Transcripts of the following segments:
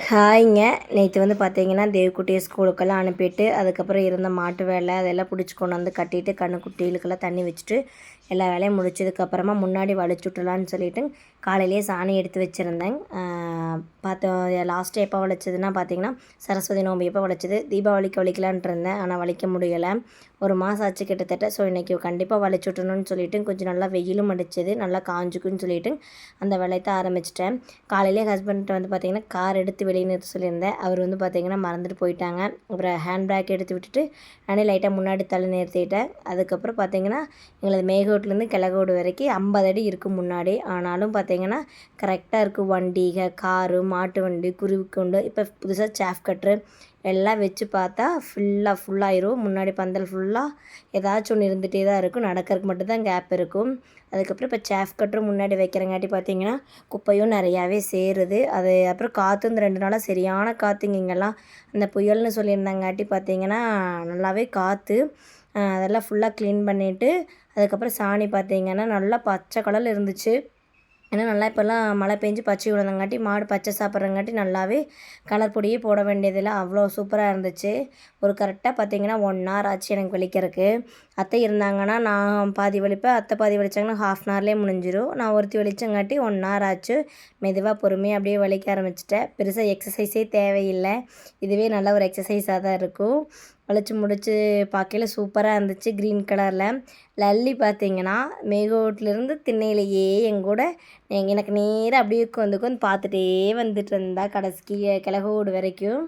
ஹாய்ங்க. நேற்று வந்து பார்த்தீங்கன்னா, தேவக்குட்டிய ஸ்கூலுக்கெல்லாம் அனுப்பிட்டு, அதுக்கப்புறம் இருந்த மாட்டு வேலை அதெல்லாம் பிடிச்சி கொண்டு வந்து கட்டிட்டு, கன்றுக்குட்டிகளுக்கெல்லாம் தண்ணி வச்சுட்டு, எல்லா வேலையும் முடிச்சதுக்கப்புறமா முன்னாடி வலிச்சு விட்டுலான்னு சொல்லிவிட்டு காலையிலேயே சாணி எடுத்து வச்சுருந்தேன். பார்த்தோம் லாஸ்ட்டு எப்போ வலிச்சதுன்னா பார்த்தீங்கன்னா, சரஸ்வதி நோம்பு எப்போ வலிச்சது, தீபாவளிக்கு வலிக்கலான்ட்டு இருந்தேன். ஆனால் வலிக்க முடியலை. ஒரு மாதம் ஆச்சு கிட்டத்தட்ட. ஸோ இன்றைக்கி கண்டிப்பாக வலிச்சு விட்டணும்னு சொல்லிவிட்டு கொஞ்சம் நல்லா வெயிலும் அடிச்சது, நல்லா காஞ்சுக்குன்னு சொல்லிவிட்டு அந்த வேலையத்தை ஆரம்பிச்சிட்டேன். காலையிலேயே ஹஸ்பண்ட்கிட்ட வந்து பார்த்திங்கன்னா கார் எடுத்து வெளியே நிறுத்த சொல்லியிருந்தேன். அவர் வந்து பார்த்திங்கன்னா மறந்துட்டு போயிட்டாங்க. அப்புறம் ஹேண்ட் பேக் எடுத்து விட்டுட்டு நானே லைட்டாக முன்னாடி தள்ளி நிறுத்திட்டேன். அதுக்கப்புறம் பார்த்திங்கன்னா எங்களது மேகோட்லேருந்து கிழகோடு வரைக்கும் 50 அடி இருக்குது முன்னாடி. ஆனாலும் பார்த்திங்கன்னா கரெக்டாக இருக்குது. வண்டிக, காரு, மாட்டு வண்டி, குருவிக்குண்டு, இப்போ புதுசாக சாஃப் கட்ரு எல்லாம் வச்சு பார்த்தா ஃபுல்லாயிரும். முன்னாடி பந்தல் ஃபுல்லாக ஏதாச்சும் ஒன்று இருந்துகிட்டே தான் இருக்கும். நடக்கிறதுக்கு மட்டும்தான் கேப் இருக்கும். அதுக்கப்புறம் இப்போ சாஃப் கட்ரும் முன்னாடி வைக்கிறங்காட்டி பார்த்திங்கன்னா குப்பையும் நிறையாவே சேருது. அது அப்புறம் காற்று இந்த 2 நாளாக சரியான காற்றுங்க இங்கெல்லாம். அந்த புயல்னு சொல்லியிருந்தாங்காட்டி பார்த்திங்கன்னா நல்லாவே காற்று. அதெல்லாம் ஃபுல்லாக க்ளீன் பண்ணிவிட்டு அதுக்கப்புறம் சாணி பார்த்திங்கன்னா நல்லா பச்சை கலரில் இருந்துச்சு. ஏன்னா நல்லா இப்போல்லாம் மழை பெஞ்சு பச்சை விழுந்தங்காட்டி மாடு பச்சை சாப்பிட்றங்காட்டி நல்லாவே கலர் பொடியே போட வேண்டியதில்லை. அவ்வளோ சூப்பராக இருந்துச்சு. ஒரு கரெக்டாக பார்த்திங்கன்னா 1 ஹவர் ஆச்சு எனக்கு வலிக்கிறதுக்கு. அத்தை இருந்தாங்கன்னா நான் பாதி வலிப்பேன், அத்தை பாதி வலித்தாங்கன்னா 1/2 ஹவர்லேயே முடிஞ்சிடும். நான் ஒருத்தி வலிச்சங்காட்டி 1 ஹவர் ஆச்சு. மெதுவாக பொறுமையாக அப்படியே வலிக்க ஆரம்பிச்சிட்டேன். பெருசாக எக்ஸசைஸே தேவையில்லை. இதுவே நல்ல ஒரு எக்ஸசைஸாக தான் இருக்கும். வலிச்சு முடிச்சு பார்க்கையில சூப்பராக இருந்துச்சு. க்ரீன் கலரில் லல்லி பார்த்திங்கன்னா மேகோட்லேருந்து திண்ணையிலேயே எங்கூட எனக்கு நேராக அப்படியே உட்காந்து பார்த்துட்டே வந்துட்டு இருந்தா கடைசிக்கு கிழகோடு வரைக்கும்.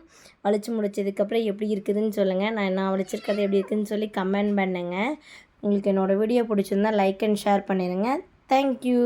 வலிச்சு முடிச்சதுக்கப்புறம் எப்படி இருக்குதுன்னு சொல்லுங்கள். நான் வலிச்சிருக்கிறது எப்படி இருக்குதுன்னு சொல்லி கமெண்ட் பண்ணுங்கள். உங்களுக்கு என்னோடய வீடியோ பிடிச்சிருந்தா லைக் அண்ட் ஷேர் பண்ணிடுங்க. தேங்க்யூ.